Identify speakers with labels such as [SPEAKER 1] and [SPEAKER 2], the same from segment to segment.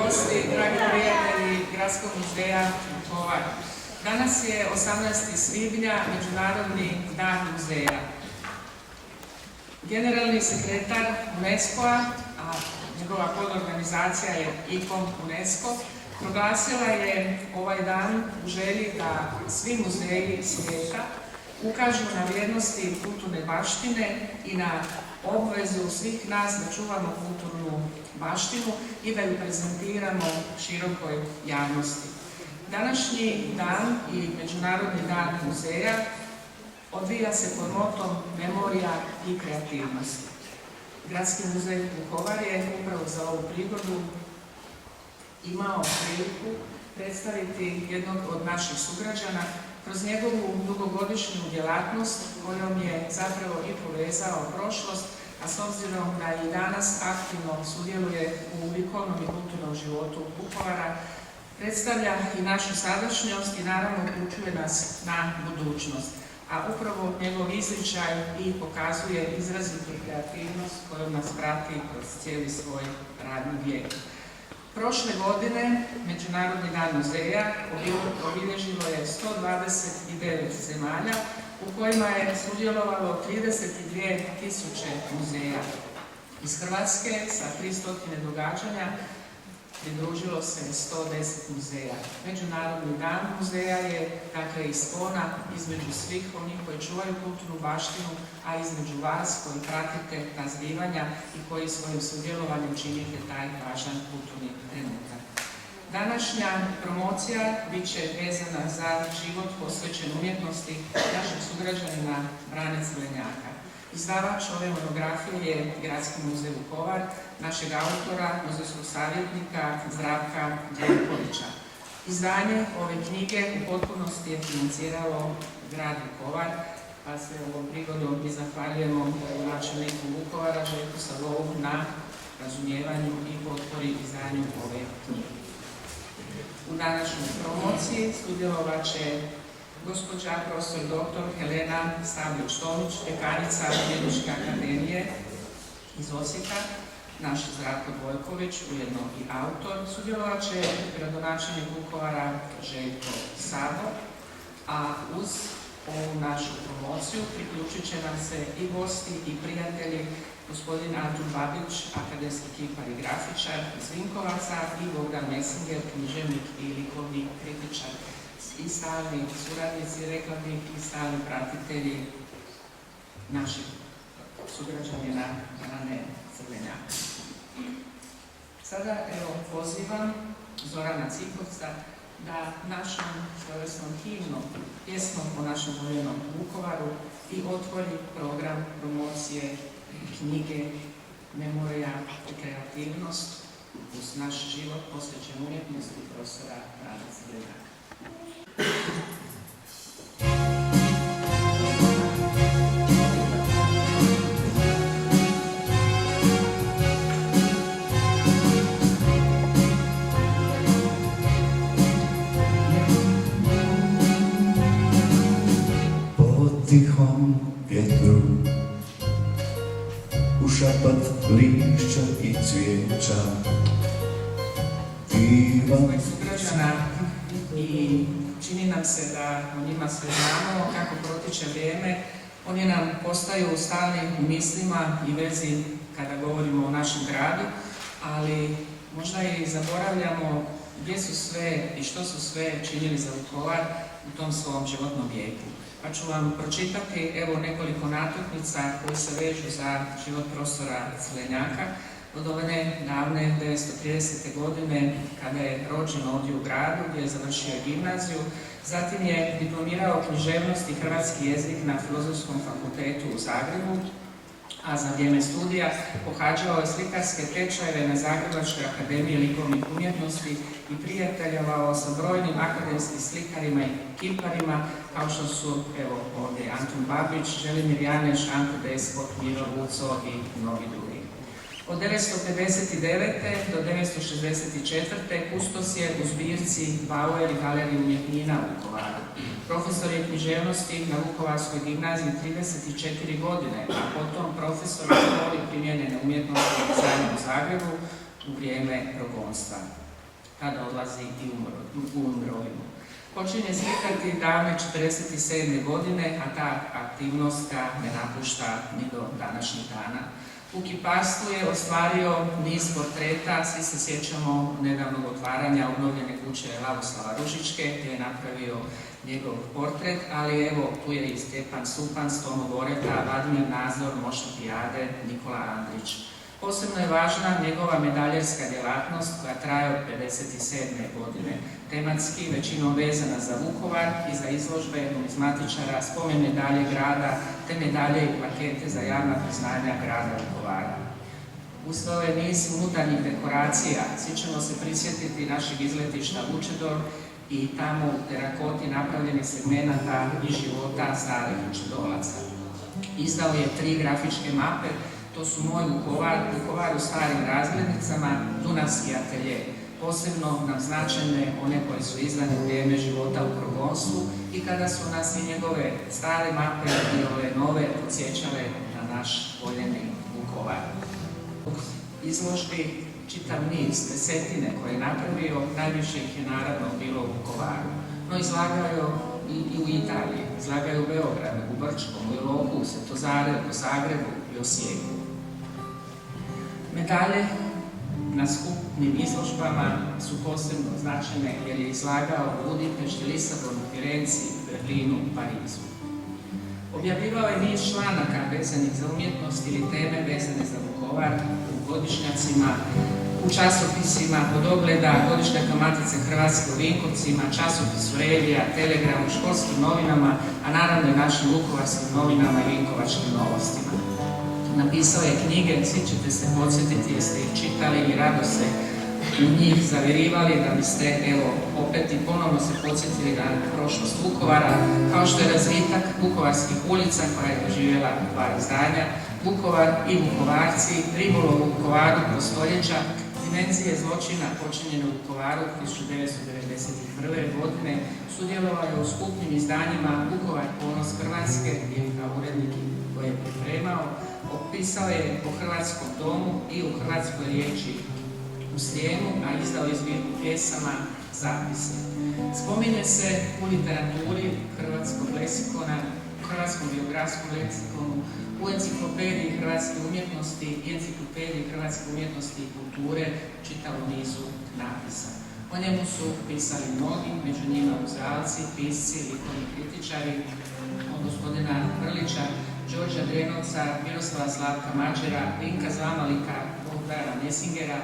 [SPEAKER 1] gosti, dragi prijatelji Gradskog muzeja Vukovar. Danas je 18. svibnja, Međunarodni dan muzeja. Generalni sekretar UNESCO-a, a njegova podorganizacija je ICOM UNESCO, proglasila je ovaj dan u želji da svi muzeji svijeta ukažu na vrijednosti kulturne baštine i na obvezu svih nas da čuvamo kulturnu baštinu i da ju prezentiramo širokoj javnosti. Današnji dan i Međunarodni dan muzeja odvija se pod motom memorija i kreativnosti. Gradski muzej Vukovar je upravo za ovu prigodu imao priliku predstaviti jednog od naših sugrađana kroz njegovu dugogodišnju djelatnost kojom je zapravo i povezao prošlost, a s obzirom da i danas aktivno sudjeluje u likovnom i kulturnom životu Vukovara, predstavlja i našu sadašnjost i naravno upućuje nas na budućnost. A upravo njegov izričaj i pokazuje izrazitu kreativnost kojom nas prati kroz cijeli svoj radni vijek. Prošle godine Međunarodni dan muzeja obilježilo je 129 zemalja u kojima je sudjelovalo 32.000 muzeja. Iz Hrvatske sa 300 događanja pridružilo se 110 muzeja. Međunarodni dan muzeja je dakle i spona između svih onih koji čuvaju kulturnu baštinu, a između vas koji pratite ta zbivanja i koji svojim sudjelovanjem činite taj važan kulturni trenutak. Današnja promocija bit će vezana za život posvećen umjetnosti našeg sugrađanina Brane Crvenjaka. Izdavač ove monografije je Gradski muzej Vukovar, našeg autora, muzejskog savjetnika Zdravka Đeljkovića. Izdanje ove knjige u potpunosti je financiralo grad Vukovar, pa se ovom prigodom i zahvaljujemo načelniku Vukovara Željku Salovu na razumijevanju i potpori izdanju ove knjige. U današnjoj promociji sudjelovat će gospođa profesor dr. Helena Stavljić-Tomić, dekanica Umjetničke akademije iz Osijeka, naš Zdravko Dvojković, ujedno i autor. Sudjelovat će gradonačelnik Vukovara Željko Sabo, a uz ovu našu promociju priključit će nam se i gosti i prijatelji, gospodin Antun Babić, akademski kipar i grafičar iz Vinkovaca, i Bogdan Mesinger, književnik i likovni kritičar. I stalni suradnici, rekla bih, i stalni pratitelji naših sugrađanina Brane Crvenjaka. Sada evo pozivam Zorana Cikovca da našom slovesnom himnom, pjesmom o našem voljenom Vukovaru i otvori program promocije knjige Memorija i kreativnost uz naš život posvećen umjetnosti profesora Brane Crvenjaka.
[SPEAKER 2] Tihom vjetru u šapat lišća i cvijeća
[SPEAKER 1] svojih sugrađana i čini nam se da o njima sve znamo, kako protiče vrijeme. Oni nam postaju stalni u mislima i vezi kada govorimo o našem gradu, ali možda i zaboravljamo gdje su sve i što su sve činili za Vukovar u tom svom životnom vijeku. Pa ću vam pročitati evo nekoliko natuknica koji se vežu za život profesora Crvenjaka od one davne 1930. godine kada je rođen ovdje u gradu gdje je završio gimnaziju. Zatim je diplomirao književnost i hrvatski jezik na Filozofskom fakultetu u Zagrebu, a za vrijeme studija pohađao je slikarske tečajeve na Zagrebačkoj akademiji likovnih umjetnosti i prijateljovao sa brojnim akademskim slikarima i kiparima kao što su, evo ovdje, Antun Babić, Želimir Janeš, Ante Despot, Miro Vuco i mnogi drugi. Od 1959. do 1964. kustos je u zbirci Bauer i Galerije umjetnina u Vukovaru. Profesor je književnosti na Vukovarskoj gimnaziji 34 godine, a potom profesor u školi primijenjene umjetnosti u Zagrebu u vrijeme progonstva. tada odlazi i u mirovinu. Počinje slikati davne 47. godine, a ta aktivnost ga ne napušta ni do današnjih dana. U kiparstvu je ostvario niz portreta, svi se sjećamo nedavnog otvaranja obnovljene kuće Lavoslava Ružičke, gdje je napravio njegov portret, ali evo tu je i Stjepan Supan, Tomo Goreta, Vladimir Nazor, Moša Pijade, Nikola Andrić. Posebno je važna njegova medaljerska djelatnost koja traje od 57. godine. Tematski većinom vezana za Vukovar i za izložbe numizmatičara, spomen medalje grada te medalje i plakete za javna priznanja grada Vukovara. Uz je niz unutarnjih dekoracija, svi ćemo se prisjetiti našeg izletišta Vučedol i tamo u terakoti napravljeni segmenata iz života starih Vučedolaca. Izdao je 3 grafičke mape, to su Moj Vukovar, Vukovar u starim razglednicama, Dunavski atelje. Posebno nam značajne one koje su izdane u vrijeme života u progonstvu i kada su nas i njegove stare mape i ove nove podsjećale na naš voljeni Vukovar. U izložbi čitav niz, desetine koje je napravio, najviše ih je naravno bilo u Vukovaru. No izlagao i u Italiji, izlagao u Beogradu, u Brčkom, u Iloku, u Svetozareu, u Zagrebu i Osijeku. Medalje na skupnim izložbama su posebno značajne jer je izlagao u Budimpešti, Lisabonu, Firenci, Berlinu, Parizu. Objavljivao je niz članaka vezanih za umjetnost ili teme vezane za Vukovar u godišnjacima, u časopisima pod ogleda Godišnjaka Matice Hrvatske u Vinkovcima, časopisu Revija, Telegramu, školskim novinama, a naravno i našim vukovarskim novinama i vinkovačkim novostima. Napisao je knjige, svi ćete se podsjetiti jer ste ih čitali i rado se u njih zavirivali da biste, evo, opet i ponovno se podsjetili na prošlost Vukovara, kao što je razvitak vukovarskih ulica koja je doživjela 2 izdanja, Vukovar i Vukovarci, ribolov u Vukovaru kroz stoljeća, dimenzije zločina počinjene u Vukovaru 1991. godine, sudjelovao je u skupnim izdanjima Vukovar ponos Hrvatske, gdje je kao urednik koji je pripremao, opisao je o Hrvatskom domu i u hrvatskoj riječi u Srijemu, a izdao je zbirku pjesama Zapise. Spominje se u literaturi hrvatskog leksikona, u hrvatskom biografskom leksikonu, u enciklopediji hrvatske umjetnosti i enciklopediji hrvatske umjetnosti i kulture čitavom nizu napisa. O njemu su pisali mnogi, među njima muzealci, pisci, likovni kritičari, od gospodina Vrlića, Đorđa Drenovca, Miroslava Slavka Mađera, Vinka Zlamalika, Bogdana Mesingera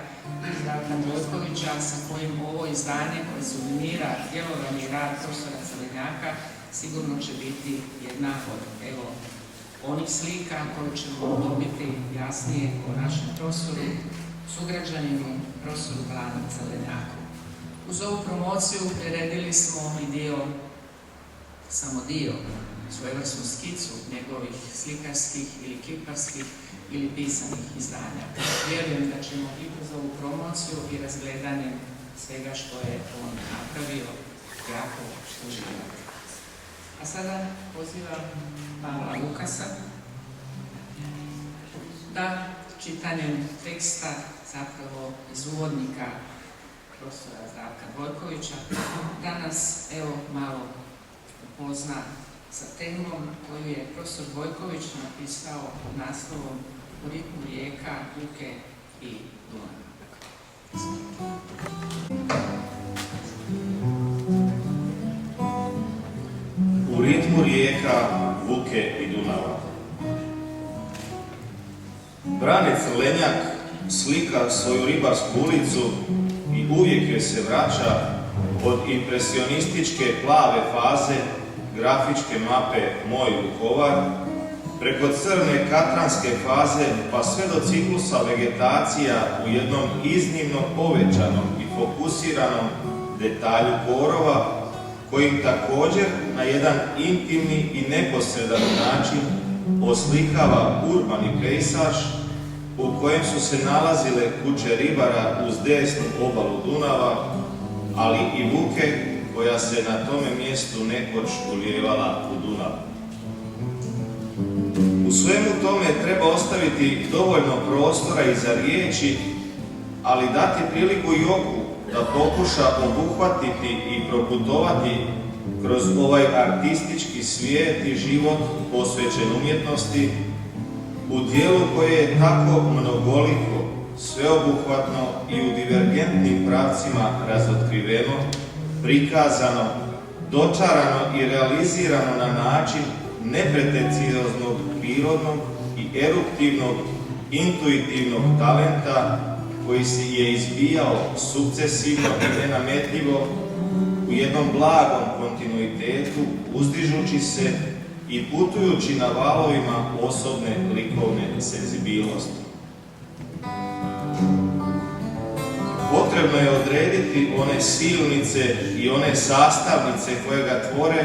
[SPEAKER 1] i Zdravka Vojkovića, sa kojim ovo izdanje koje sublimira djelovanje i rad profesora Crvenjaka sigurno će biti jedna od onih slika koju ćemo dobiti jasnije o našem profesoru, sugrađaninu, profesoru Vladu Crvenjaku. Uz ovu promociju priredili smo i samo dio, svojevrsnu skicu njegovih slikarskih ili kiparskih ili pisanih izdanja. Vjerujem da ćemo i kroz ovu promociju i razgledanjem svega što je on napravio jako uživati. A sada pozivam Pavla Lukasa da čitanjem teksta zapravo iz uvodnika profesora Zdravka Vojkovića da nas malo upozna sa temom koju je profesor Vojković napisao pod naslovom U ritmu rijeka, Vuke i Dunava.
[SPEAKER 3] U ritmu rijeka, Vuke i Dunava. Brane Crvenjak slika svoju ribarsku ulicu i uvijek joj se vraća od impresionističke plave faze grafičke mape Moj Vukovar, preko crne katranske faze pa sve do ciklusa vegetacija u jednom iznimno povećanom i fokusiranom detalju korova, kojim također na jedan intimni i neposredan način oslikava urbani pejsaž u kojem su se nalazile kuće ribara uz desnu obalu Dunava, ali i Vuke koja se na tome mjestu nekoć ulijevala u Dunav. U svemu tome treba ostaviti dovoljno prostora i za riječi, ali dati priliku i oku da pokuša obuhvatiti i proputovati kroz ovaj artistički svijet i život posvećen umjetnosti u dijelu koje je tako mnogoliko, sveobuhvatno i u divergentnim pravcima razotkriveno, prikazano, dočarano i realizirano na način nepretencioznog, prirodnog i eruptivnog, intuitivnog talenta koji se je izbijao sukcesivno i nenametljivo u jednom blagom kontinuitetu, uzdižući se i putujući na valovima osobne likovne senzibilnosti. Potrebno je odrediti one silnice i one sastavnice koje ga tvore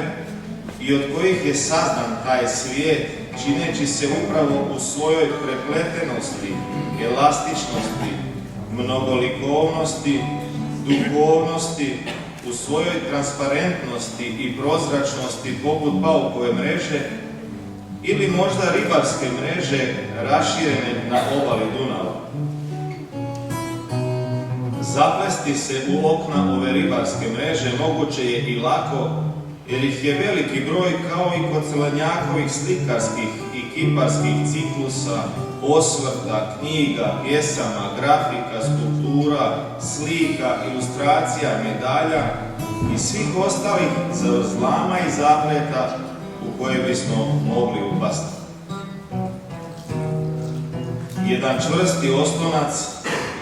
[SPEAKER 3] i od kojih je sazdan taj svijet, čineći se upravo u svojoj prepletenosti, elastičnosti, mnogolikovnosti, duhovnosti, u svojoj transparentnosti i prozračnosti poput paukove mreže ili možda ribarske mreže raširene na obali Dunava. Zaplesti se u okna ove ribarske mreže moguće je i lako, jer ih je veliki broj kao i kod Celenjakovih slikarskih i kiparskih ciklusa, osvrta, knjiga, pjesama, grafika, skulptura, slika, ilustracija, medalja i svih ostalih zavrzlama i zapleta u koje bismo mogli upasti. Jedan čvrsti oslonac,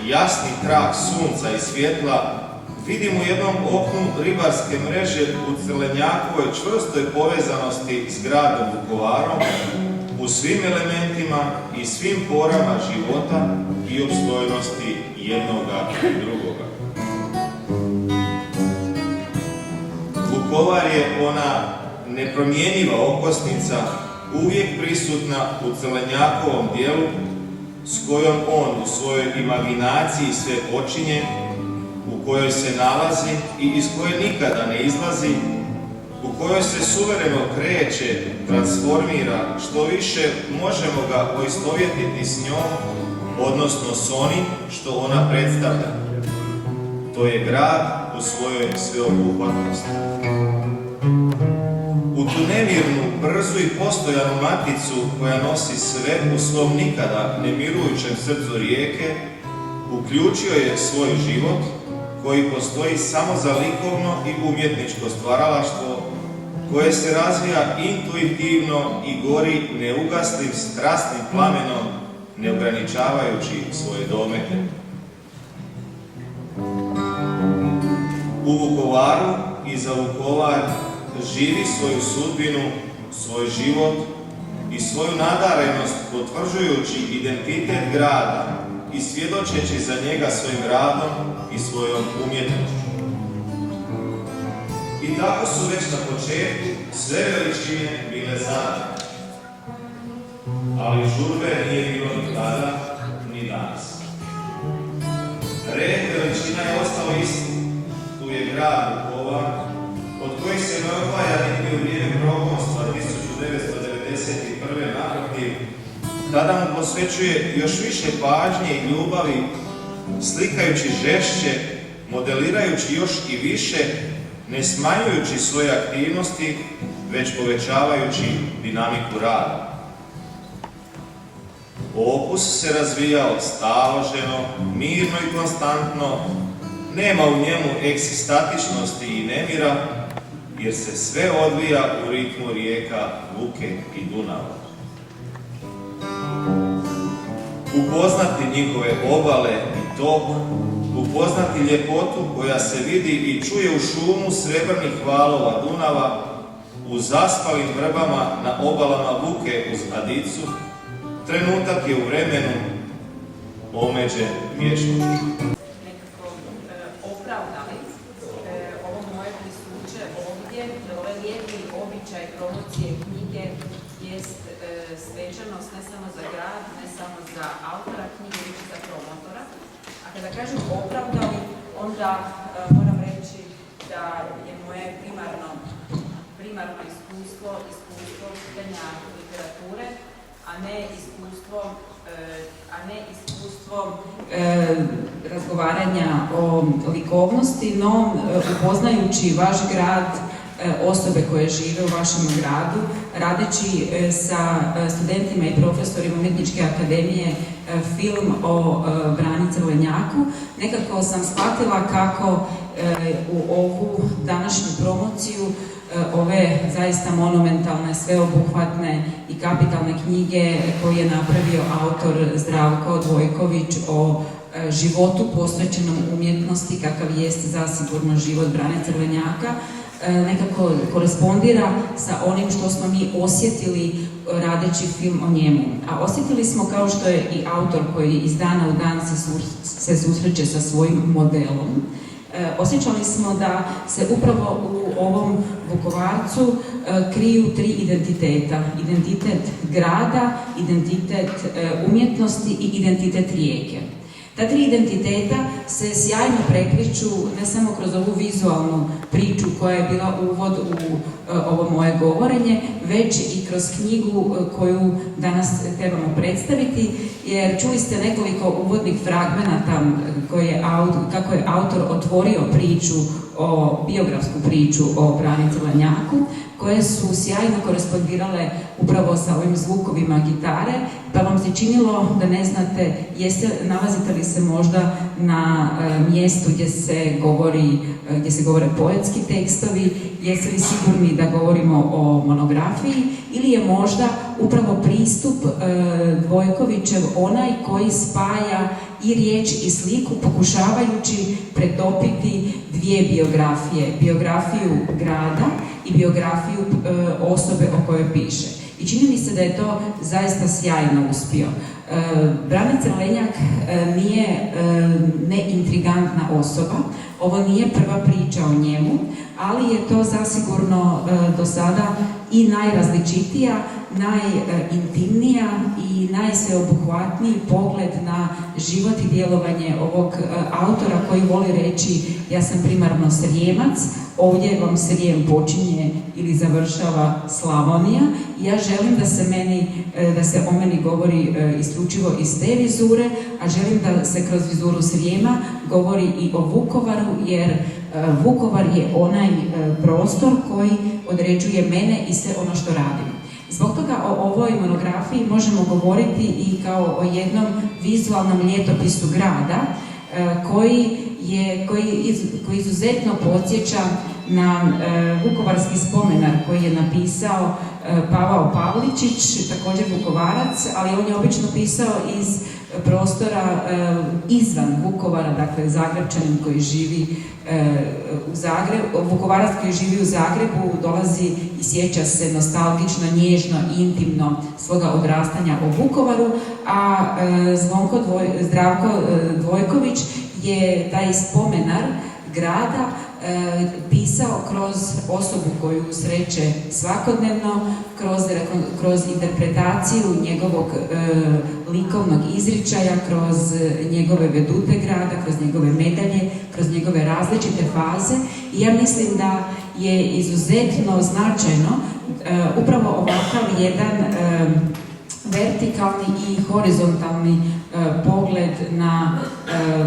[SPEAKER 3] jasni trak sunca i svjetla vidim u jednom oknu ribarske mreže u Celenjakovoj čvrstoj povezanosti s gradom Vukovarom, u svim elementima i svim porama života i opstojnosti jednoga i drugoga. Vukovar je ona nepromjenjiva okosnica, uvijek prisutna u Celenjakovom dijelu, s kojom on u svojoj imaginaciji sve počinje, u kojoj se nalazi i iz koje nikada ne izlazi, u kojoj se suvereno kreće, transformira, što više možemo ga poistovjetiti s njom, odnosno s onim što ona predstavlja. To je grad u svojoj sveobuhvatnosti. U tu nemirnu, brzu i postojanu maticu koja nosi sve u svom nikada nemirujućem srcu rijeke, uključio je svoj život koji postoji samo za likovno i umjetničko stvaralaštvo, koje se razvija intuitivno i gori neugaslim strasnim plamenom, ne ograničavajući svoje domete. U Vukovaru i za Vukovar živi svoju sudbinu, svoj život i svoju nadarenost potvrđujući identitet grada i svjedočeći za njega svojim radom i svojom umjetnošću. I tako su već na početku sve veličine bile zadane. Ali žurbe nije bilo ni tada, ni danas. Red veličina je ostao isti. Tu je grad Vukovar, od kojih se ne odvaja niti u vrijeme progonstva 1991. naprotiv. Tada mu posvećuje još više pažnje i ljubavi, slikajući žešće, modelirajući još i više, ne smanjujući svoje aktivnosti, već povećavajući dinamiku rada. Opus se razvijao staloženo, mirno i konstantno, nema u njemu eksistatičnosti i nemira, jer se sve odvija u ritmu rijeka Vuke i Dunava. Upoznati njihove obale i tok, upoznati ljepotu koja se vidi i čuje u šumu srebrnih valova Dunava, u zaspalim vrbama na obalama Vuke uz Adicu, trenutak je u vremenu omeđen vječnošću.
[SPEAKER 4] Nekako opravdali ovo moje prisuće ovdje, jer ovaj lijepi običaj promocije knjige jest svečanost ne samo za grad, ne samo za autora knjige, već i za promotora. A kada kažem opravdali, onda moram reći da je moje primarno iskustvo čitanja literature a ne iskustvom razgovaranja o likovnosti, no upoznajući vaš grad, osobe koje žive u vašem gradu, radeći sa studentima i profesorima Umjetničke akademije film o Brani Crvenjaku, nekako sam shvatila kako u ovu današnju promociju ove zaista monumentalne, sveobuhvatne i kapitalne knjige koju je napravio autor Zdravko Dvojković o životu posvećenom umjetnosti, kakav jest zasigurno život Brane Crvenjaka, nekako korespondira sa onim što smo mi osjetili radeći film o njemu. A osjetili smo, kao što je i autor koji iz dana u dan se susreće sa svojim modelom, osjećali smo da se upravo u ovom Vukovarcu kriju tri identiteta. Identitet grada, identitet umjetnosti i identitet Rijeke. Ta tri identiteta se sjajno prekriču ne samo kroz ovu vizualnu priču koja je bila uvod u ovo moje govorenje, već i kroz knjigu koju danas trebamo predstaviti, jer čuli ste nekoliko uvodnih fragmenata kako je autor otvorio priču, biografsku priču o Brani Crvenjaku, koje su sjajno korespondirale upravo sa ovim zvukovima gitare, pa vam se činilo da ne znate nalazite li se možda na mjestu gdje se govore poetski tekstovi, jeste li sigurni da govorimo o monografiji, ili je možda upravo pristup Dvojkovićev onaj koji spaja i riječ i sliku, pokušavajući pretopiti dvije biografije, biografiju grada i biografiju osobe o kojoj piše. I čini mi se da je to zaista sjajno uspio. Brane Crvenjak nije neintrigantna osoba, ovo nije prva priča o njemu, ali je to zasigurno do sada i najrazličitija, najintimnija i najsveobuhvatniji pogled na život i djelovanje ovog autora koji voli reći: ja sam primarno Srijemac, ovdje vam Srijem počinje ili završava Slavonija. Ja želim da se o meni govori isključivo iz te vizure, a želim da se kroz vizuru Srijema govori i o Vukovaru, jer Vukovar je onaj prostor koji određuje mene i sve ono što radim. Zbog toga o ovoj monografiji možemo govoriti i kao o jednom vizualnom ljetopisu grada koji izuzetno podsjeća na vukovarski spomenar koji je napisao Pavao Pavličić, također Vukovarac, ali on je obično pisao iz prostora izvan Vukovara, dakle Zagrepčanin koji živi u Zagrebu, Vukovarac koji živi u Zagrebu dolazi i sjeća se nostalgično, nježno, intimno svoga odrastanja o Vukovaru, a Zdravko Dvojković je taj spomenar grada pisao kroz osobu koju sreće svakodnevno, kroz interpretaciju njegovog likovnog izričaja, kroz njegove vedute grada, kroz njegove medalje, kroz njegove različite faze. I ja mislim da je izuzetno značajno upravo ovakav jedan vertikalni i horizontalni pogled na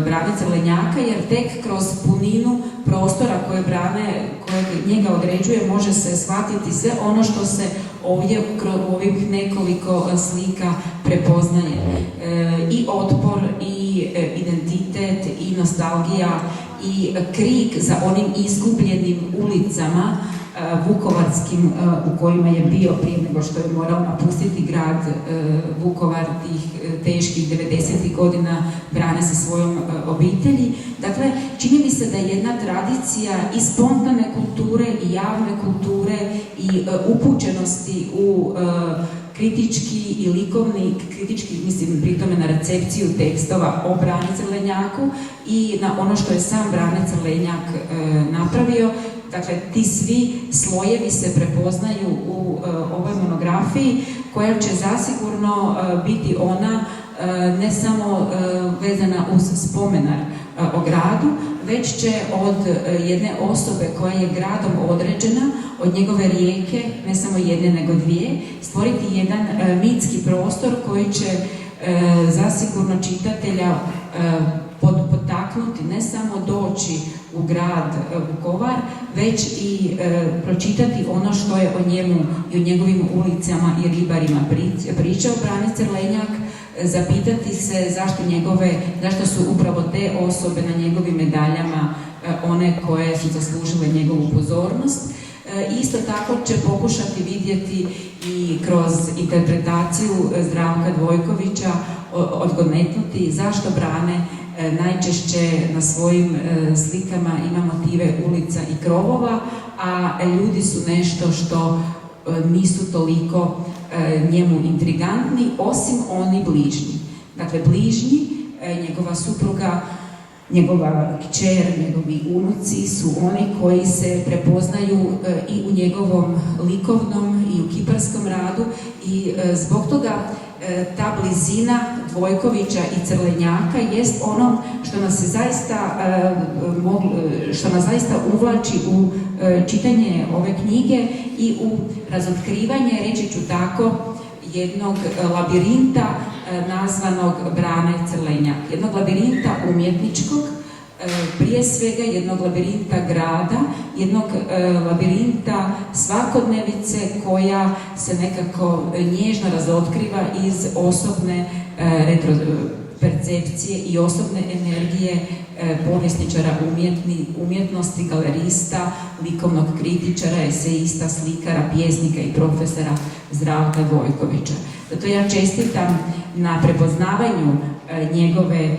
[SPEAKER 4] Brane Crvenjaka, jer tek kroz puninu prostora koje njega određuje može se shvatiti sve ono što se ovdje u ovih nekoliko slika prepoznaje. I otpor, i identitet, i nostalgija, i krik za onim izgubljenim ulicama vukovarskim u kojima je bio prije nego što je morao napustiti grad Vukovar tih teških 90. godina Brane sa svojom obitelji. Dakle, čini mi se da je jedna tradicija i spontane kulture i javne kulture i upućenosti u kritički i likovni, kritički mislim pri tome na recepciju tekstova o Brani Crvenjaku i na ono što je sam Brane Crvenjak napravio. Dakle, ti svi slojevi se prepoznaju u ovoj monografiji koja će zasigurno biti ona ne samo vezana uz spomenar
[SPEAKER 5] o gradu, već će od jedne osobe koja je gradom određena, od njegove rijeke, ne samo jedne nego dvije, stvoriti jedan mitski prostor koji će zasigurno čitatelja potaknuti ne samo doći u grad Vukovar, već i pročitati ono što je o njemu i o njegovim ulicama i ribarima pričao Brane Crlenjak, zapitati se zašto su upravo te osobe na njegovim medaljama one koje su zaslužile njegovu pozornost. Isto tako će pokušati vidjeti i kroz interpretaciju Zdravka Dvojkovića odgonetnuti zašto Brane najčešće na svojim slikama ima motive ulica i krovova, a ljudi su nešto što nisu toliko njemu intrigantni, osim oni bližnji. Dakle, bližnji, njegova supruga, njegova kćer, njegovi unuci su oni koji se prepoznaju i u njegovom likovnom i u kiparskom radu i zbog toga ta blizina Dvojkovića i Crlenjaka jest ono što nas zaista uvlači u čitanje ove knjige i u razotkrivanje, reći ću tako, jednog labirinta nazvanog Brane Crlenjak. Jednog labirinta umjetničkog, prije svega jednog labirinta grada, jednog labirinta svakodnevice koja se nekako nježno razotkriva iz osobne percepcije i osobne energije povjesničara umjetnosti, galerista, likovnog kritičara, esejista, slikara, pjesnika i profesora Zdravka Dvojkovića. Zato ja čestitam na prepoznavanju njegove,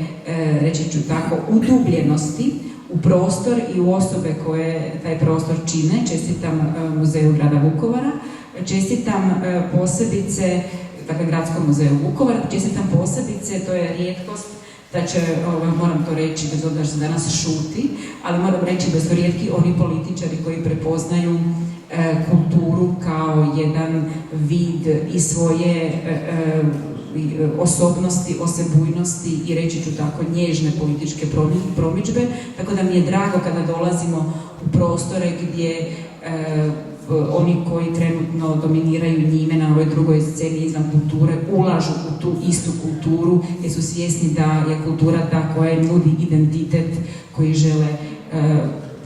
[SPEAKER 5] reći ću tako, udubljenosti u prostor i u osobe koje taj prostor čine. Čestitam Muzeju grada Vukovara, čestitam posebice, dakle Gradskom muzeju Vukovara, čestitam posebice, to je rijetkost, da će, moram to reći, bez obzira što se danas šuti, ali moram reći da su rijetki oni političari koji prepoznaju kulturu kao jedan vid i svoje osobnosti, osebujnosti i reći ću tako nježne političke promidžbe, tako da mi je drago kada dolazimo u prostore gdje oni koji trenutno dominiraju njime na ovoj drugoj sceni izvan kulture ulažu u tu istu kulturu jer su svjesni da je kultura ta koja im nudi identitet koji žele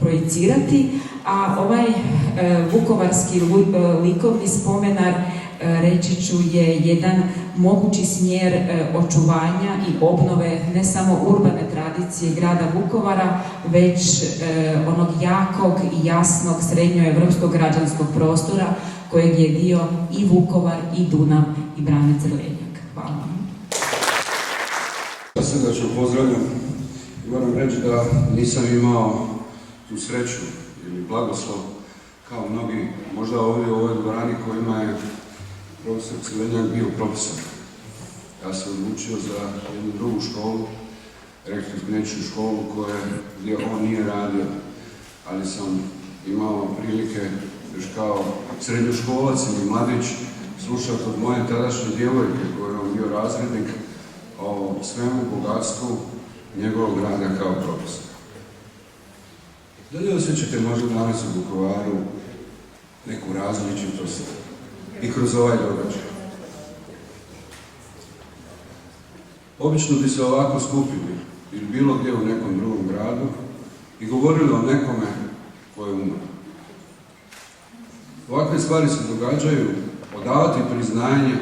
[SPEAKER 5] projicirati, a ovaj vukovarski likovni spomenar, reći ću, je jedan mogući smjer očuvanja i obnove ne samo urbane tradicije grada Vukovara, već onog jakog i jasnog srednjoevropskog građanskog prostora kojeg je dio i Vukovar, i Dunav, i Brane Crlenjak. Hvala vam.
[SPEAKER 6] Srdačno pozdravljam i moram reći da nisam imao tu sreću ili blagoslov kao mnogi, možda ovdje u ovoj dvorani kojima je profesor Crlenjak bio profesor. Ja sam odlučio za jednu drugu školu, rekreativnu školu gdje on nije radio, ali sam imao prilike još kao srednjoškolac ili mladić slušati od moje tadašnje djevojke koja je on bio razrednik o svemu bogatstvu njegovog rada kao profesor. Da li osjećate možda danas u Vukovaru neku različitost i kroz ovaj događaj? Obično bi se ovako skupili ili bilo gdje u nekom drugom gradu i govorili o nekome ko je umro. Ovakve stvari se događaju, odavati priznanje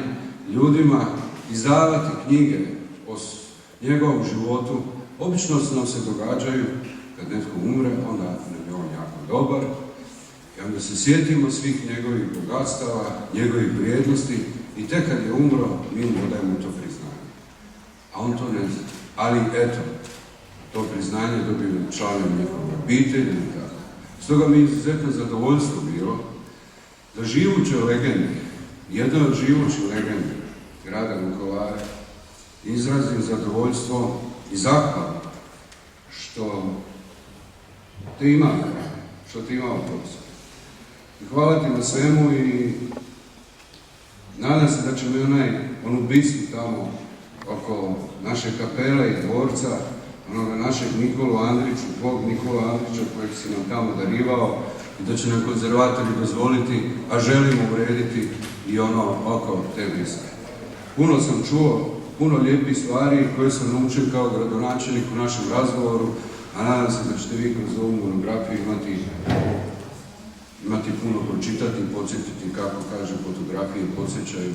[SPEAKER 6] ljudima, izdavati knjige o njegovom životu. Obično nam se događaju kad netko umre, onda nam je on jako dobar i onda se sjetimo svih njegovih bogatstava, njegovih vrijednosti i tek kad je umro, mi mu dajemo to priznanje. A on to ne zna. Ali eto, to priznanje dobiju članovi njegove obitelji i tako. Stoga mi je izuzetno zadovoljstvo bilo da živuće legende, jedna od živućih legende grada Vukovara, izrazim zadovoljstvo i zahvalu što te ima, što ti imao profesor. I hvala ti na svemu i nadam se da će mi onu bistu tamo oko naše kapele i dvorca onoga našeg Nikolu Andriću, tvog Nikola Andrića kojeg si nam tamo darivao i da će nam konzervatori dozvoliti, a želimo urediti i ono oko te biske. Puno sam čuo, puno lijepih stvari koje sam naučio kao gradonačelnik u našem razgovoru, a nadam se da ćete vi kroz ovu monografiju imati puno pročitati i podsjetiti, kako kaže, fotografije podsjećaju,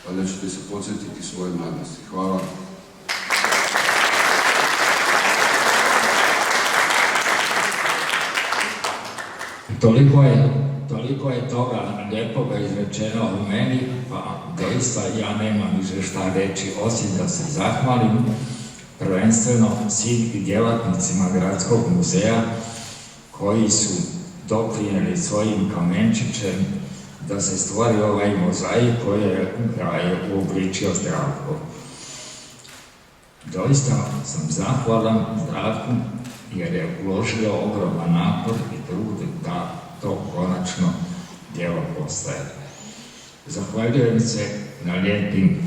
[SPEAKER 6] pa da ćete se podsjetiti svoje mladosti. Hvala.
[SPEAKER 7] Toliko je toga lijepoga izrečeno u meni, pa doista ja nemam više šta reći, osim da se zahvalim prvenstveno svim djelatnicima Gradskog muzeja koji su doprinijeli svojim kamenčićem da se stvori ovaj mozaik koji je uobličio Zdravko. Doista sam zahvalan Zdravku jer je uložio ogroman napor i trud da to konačno djelo postaje. Zahvaljujem se na lijepim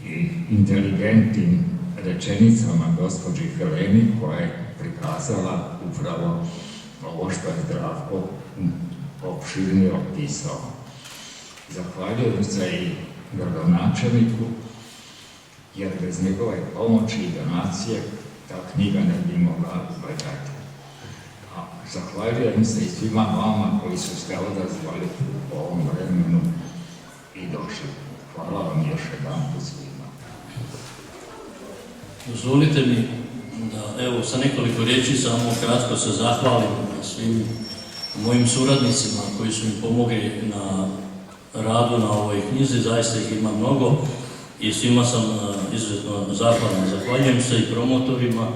[SPEAKER 7] i inteligentnim rečenicama gospođi Heleni koja je prikazala upravo ovo što je Zdravko opširnije opisao. Zahvaljujem se i gradonačelniku jer bez njegove pomoći i donacije ta knjiga ne bi mogla izgledati. Zahvaljujem se i svima vama koji su se odazvali u ovom vremenu i došli. Hvala vam još jedanput svima.
[SPEAKER 8] Dozvolite mi da evo sa nekoliko riječi samo kratko se zahvalim svim mojim suradnicima koji su mi pomogli na radu na ovoj knjizi, zaista ih ima mnogo i svima sam izuzetno zahvalan. Zahvaljujem se i promotorima,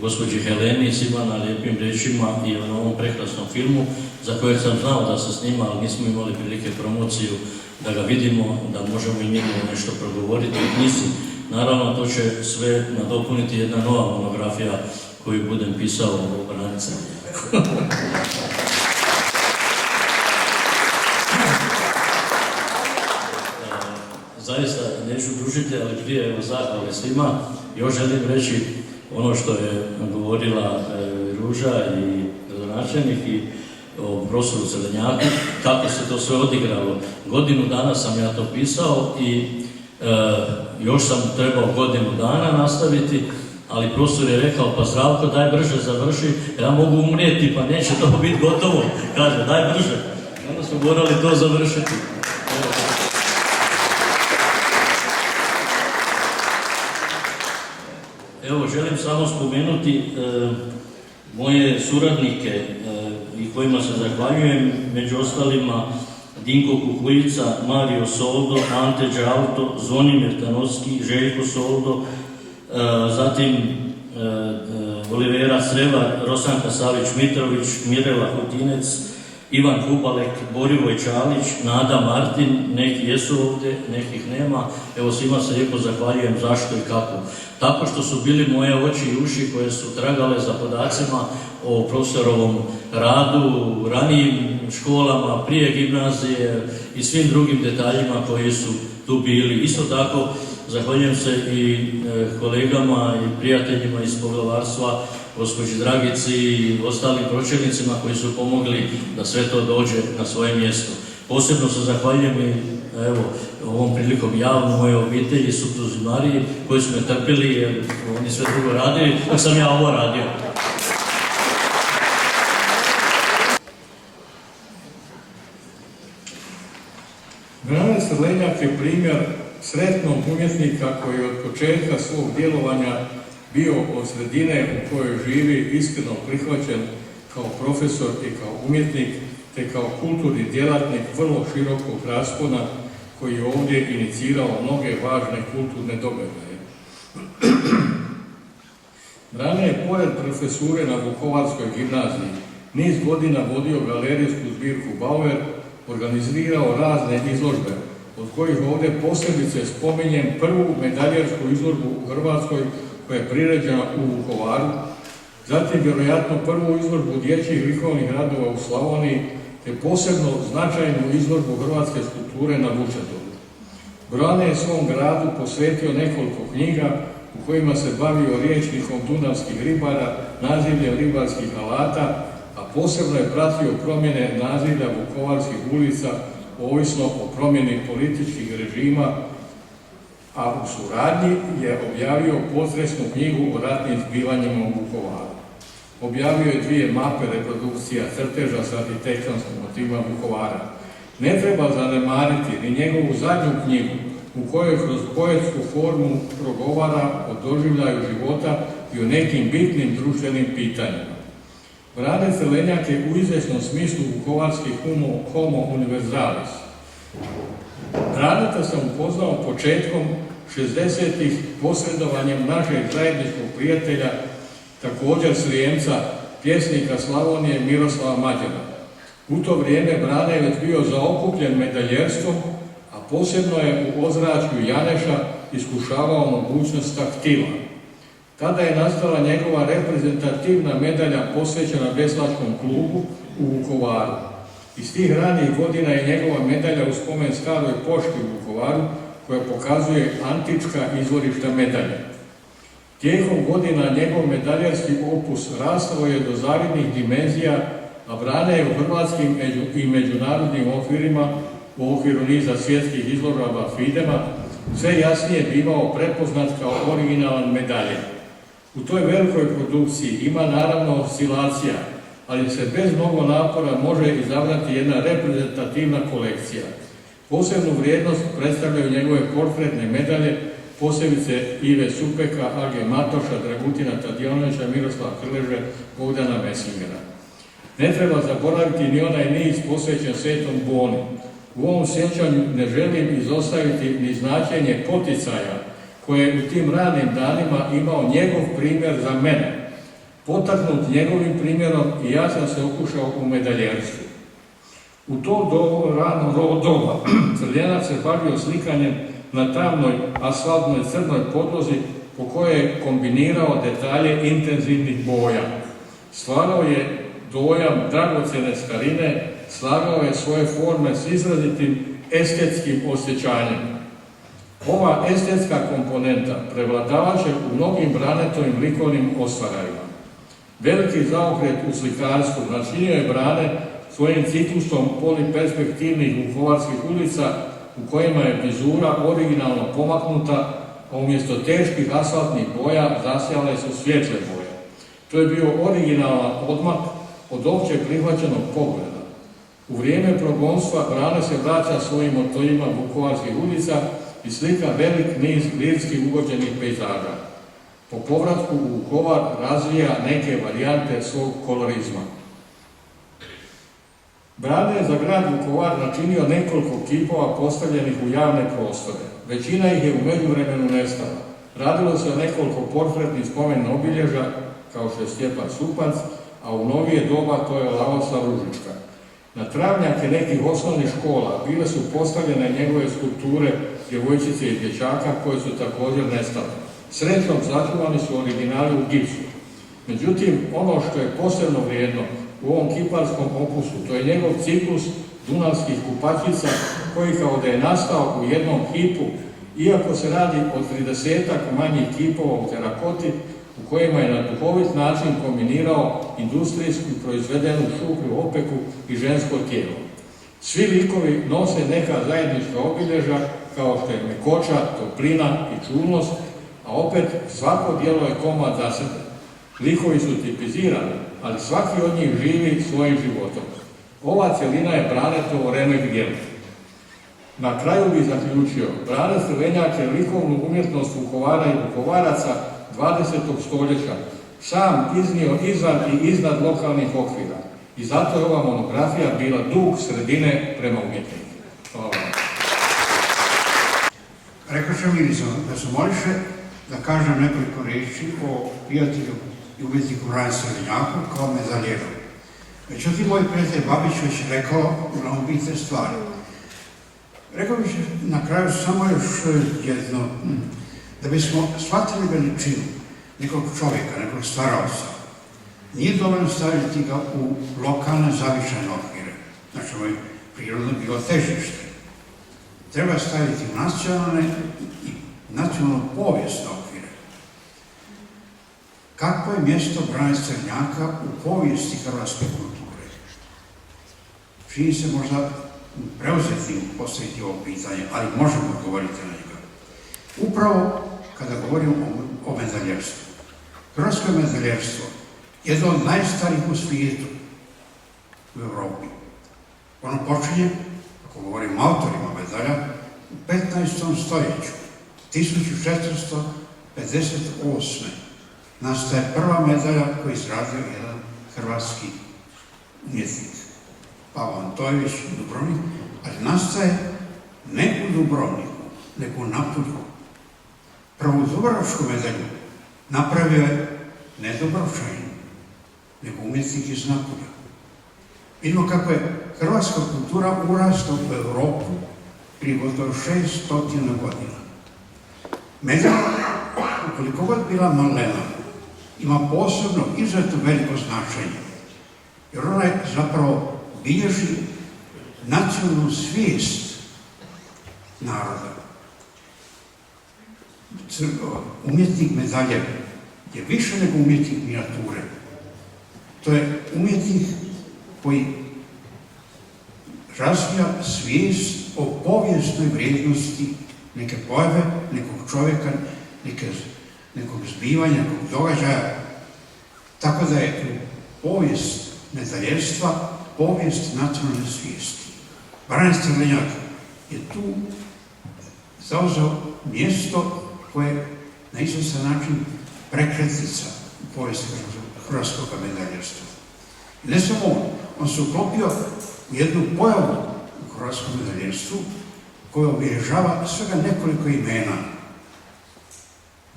[SPEAKER 8] gospođi Heleni, svima na lijepim riječima i na ovom prekrasnom filmu za kojeg sam znao da se snima, ali nismo imali prilike promociju da ga vidimo, da možemo i njegovo nešto progovoriti u knjizi. Naravno, to će sve nadopuniti jedna nova monografija koju budem pisao o braniteljima. Zaista neću dužiti, ali prije evo zahvale svima. Još želim reći ono što je govorila Ruža i gradonačelnik i o profesoru Celenjaku, kako se to sve odigralo. Godinu dana sam ja to pisao i još sam trebao godinu dana nastaviti, ali profesor je rekao, pa Zdravko, daj brže završi, ja mogu umrijeti, pa neće to biti gotovo. Kaže, daj brže. Onda smo morali to završiti. Evo, želim samo spomenuti moje suradnike i kojima se zahvaljujem, među ostalima Dinko Kukuljica, Mario Soldo, Ante Đauto, Zvonimir Tanovski, Željko Soldo, zatim Olivera Srevar, Rosanka Savić-Mitrović, Mirela Hutinec, Ivan Kubalek, Borivoj Čalić, Nada Martin, neki jesu ovdje, nekih nema. Evo svima se lijepo zahvaljujem zašto i kako. Tako što su bili moje oči i uši koje su tragale za podacima o profesorovom radu, ranijim školama, prije gimnazije i svim drugim detaljima koji su tu bili. Isto tako zahvaljujem se i kolegama i prijateljima iz poglavarstva, gospođi Dragici i ostalim pročelnicima koji su pomogli da sve to dođe na svoje mjesto. Posebno se zahvaljujem i evo, ovom prilikom javno moje obitelji, supruzi Mariji, koji su me trpili jer oni sve drugo radili, dok sam ja ovo radio.
[SPEAKER 9] Branimir Crlenjak je primjer sretnog umjetnika koji je od početka svog djelovanja bio od sredine u kojoj živi iskreno prihvaćen kao profesor i kao umjetnik, te kao kulturni djelatnik vrlo širokog raspona koji je ovdje inicirao mnoge važne kulturne događaje. Brane je pored profesure na Vukovarskoj gimnaziji niz godina vodio galerijsku zbirku Bauer, organizirao razne izložbe, od kojih ovdje posebice spominjem prvu medaljersku izložbu u Hrvatskoj koja je priređena u Vukovaru, zatim vjerojatno prvu izložbu dječjih likovnih radova u Slavoniji, te posebno značajnu izložbu hrvatske skulpture na Vučedoru. Brane je svom gradu posvetio nekoliko knjiga, u kojima se bavio rječnikom dunavskih ribara, nazivljem ribarskih alata, a posebno je pratio promjene nazivlja vukovarskih ulica ovisno o promjeni političkih režima, a u suradnji je objavio potresnu knjigu o ratnim zbivanjima u Vukovaru. Objavio je 2 mape reprodukcija crteža s arhitektonskim motivima Vukovara. Ne treba zanemariti ni njegovu zadnju knjigu, u kojoj kroz poetsku formu progovara o doživljaju života i o nekim bitnim društvenim pitanjima. Brane Crlenjak je u izvjesnom smislu vukovarski homo universalis. Braneta sam upoznao početkom 60-ih posredovanjem našeg zajedničkog prijatelja, također Srijemca, pjesnika Slavonije Miroslava Mađara. U to vrijeme Brane je već bio zaokupljen medaljerstvom, a posebno je u ozračju Janeša iskušavao mogućnost taktila. Tada je nastala njegova reprezentativna medalja posvećena Veslačkom klubu u Vukovaru. Iz tih ranijih godina je njegova medalja u spomen staroj pošti u Vukovaru, koja pokazuje antička izvorišta medalje. Tijekom godina njegov medaljarski opus rastao je do zavidnih dimenzija, a Brane je u hrvatskim i međunarodnim okvirima, u okviru niza svjetskih izložaba FIDEM-a, sve jasnije bivao prepoznat kao originalan medalje. U toj velikoj produkciji ima naravno oscilacija, ali se bez mnogo napora može izabrati jedna reprezentativna kolekcija. Posebnu vrijednost predstavljaju njegove portretne medalje, posebice Ive Supeka, A.G. Matoša, Dragutina Tadijanovića, Miroslava Krleže, Bogdana Mesingera. Ne treba zaboraviti ni onaj niz posvećen Svetom Boni. U ovom sjećanju ne želim izostaviti ni značenje poticaja koje je u tim ranim danima imao njegov primjer za mene. Potaknut njegovim primjerom i ja sam se okušao u medaljerstvu. U to rano doba Crljenac se bavio slikanjem na tamnoj asfaltnoj crnoj podlozi po kojoj je kombinirao detalje intenzivnih boja. Stvarao je dojam dragocjene starine, slagao je svoje forme s izrazitim estetskim osjećanjem. Ova estetska komponenta prevladavat će u mnogim Branetovim likovnim ostvarajima. Veliki zaokret u slikarstvu načinio je Brane svojim ciklusom poliperspektivnih vukovarskih ulica u kojima je vizura originalno pomaknuta, a umjesto teških asfaltnih boja zasjale su svjetle boje. To je bio originalan odmak od opće prihvaćenog pogleda. U vrijeme progonstva Brane se vraća svojim motovima vukovarskih ulica i slika velik niz lirski ugođenih pejzaža. Po povratku u Vukovar razvija neke varijante svog kolorizma. Brane je za grad Vukovar načinio nekoliko kipova postavljenih u javne prostore. Većina ih je u međuvremenu nestala. Radilo se o nekoliko portretnih spomen obilježja, kao što je Stjepan Supac, a u novije doba to je Lavoslav Ružička. Na travnjake nekih osnovnih škola bile su postavljene njegove skulpture djevojčice i dječaka koje su također nestale. Srećom sačuvani su originali u gipsu. Međutim, ono što je posebno vrijedno u ovom kiparskom opusu, to je njegov ciklus dunavskih kupačica koji kao da je nastao u jednom kipu, iako se radi o 30-ak manjih kipova u terakoti, u kojima je na duhovit način kombinirao industrijsku proizvedenu šuplju opeku i žensko tijelo. Svi likovi nose neka zajednička obilježja kao što je mekoća, toplina i čulnost, a opet svako djelo je komad za sebe. Likovi su tipizirani, ali svaki od njih živi svojim životom. Ova cjelina je Branetovo remek djelo. Na kraju bi zaključio, Brane Crlenjak je likovnu umjetnost Vukovara i Vukovaraca 20. stoljeća sam iznio izvan i iznad lokalnih okvira. I zato je ova monografija bila dug sredine prema umjetniku. Hvala.
[SPEAKER 10] Rekao sam Milicu da se moliše da kažem nekoliko riječi o prijatelju i umjetniku Brane Crlenjaku kao medaljeru. Međutim, moj prijatelj Babić već rekao mnogo bitne stvari. Rekao bih na kraju samo još jedno, da bismo shvatili veličinu nekog čovjeka, nekog stvaralca, nije dovoljno staviti ga u lokalne zavičajne okvire, znači ovo je prirodno bilo težište. Treba staviti u nacionalne i nacionalno povijesne okvire. Kako je mjesto Brane Crnjaka u povijesti hrvatske kulture? Čini se možda preuzetnim postaviti ovo pitanje, ali možemo odgovoriti na njega. Upravo kada govorimo o medaljerstvu. Hrvatsko medaljerstvo je jedno od najstarijih u svijetu, u Europi. Ono počinje, ako govorimo o autorima medalja, u 15. stoljeću, 1458. nastaje prva medalja koju je izradio jedan hrvatski umjetnik, Pavo Antojević u Dubrovniku, ali nastaje ne u Dubrovniku, nego u Napulju. Prvu dubrovačku medalju napravio je ne Dubrovčanin, nego umjetnik iz Napulja. Vidimo kako je hrvatska kultura urasla u Europu prije gotovo 600 godina. Medalja, ukoliko god bila malena, ima posebno izuzetno veliko značenje, jer ona zapravo bilježi nacionalnu svijest naroda. Umjetnik medalje je više nego umjetnik minijature. To je umjetnik koji razvija svijest o povijesnoj vrijednosti neke pojave, nekog čovjeka, nekog zbivanja, nekog događaja. Tako da je povijest medaljerstva povijest nacionalne svijesti. Brane Crnjak je tu zauzeo mjesto koje je na izvjestan način prekretnica u povijesti hrvatskog medaljerstva. I ne samo on se uklopio u jednu pojavu u hrvatskom medaljerstvu koja obilježava svega nekoliko imena.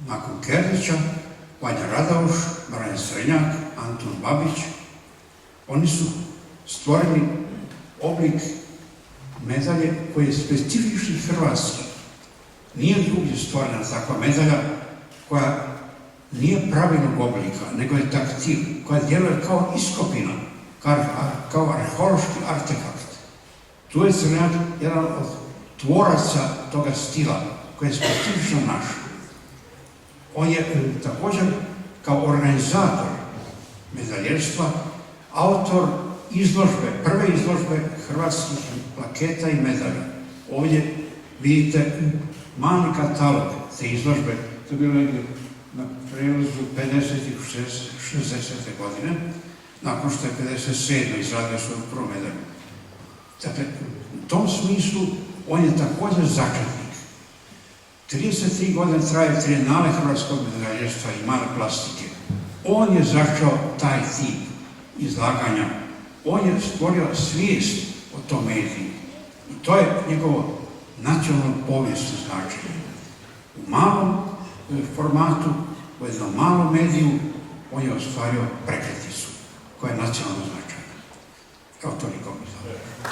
[SPEAKER 10] Nakon Kerdića, Vanja Radauš, Brane Crnjak, Antun Babić, oni su stvorili oblik medalje koji je specifični hrvatski. Nije drugdje stvorena takva medalja koja nije pravilnog oblika, nego je taktil, koja djeluje kao iskopina, kao arheološki artefakt. Tu je Crnjak jedan od tvoraca toga stila, koji je specifično naš. On je također kao organizator medaljerstva, autor izložbe, prve izložbe hrvatskih plaketa i medalja. Ovdje vidite mali katalog te izložbe, to je bilo negdje na prevozu 50. 60. godine, nakon što je 57. izradio svoju prvu medalju. Dakle, u tom smislu on je također začetnik. 33 godine traje trijenale hrvatskog medaljerstva i male plastike. On je začeo taj tip izlaganja. On je stvorio svijest o tom mediju. I to je njegovo nacionalno povijesno značenje. U malom formatu, u jednom malom mediju, on je ostvario prekretnicu koja je nacionalno značajna. Kao toliko mi znam.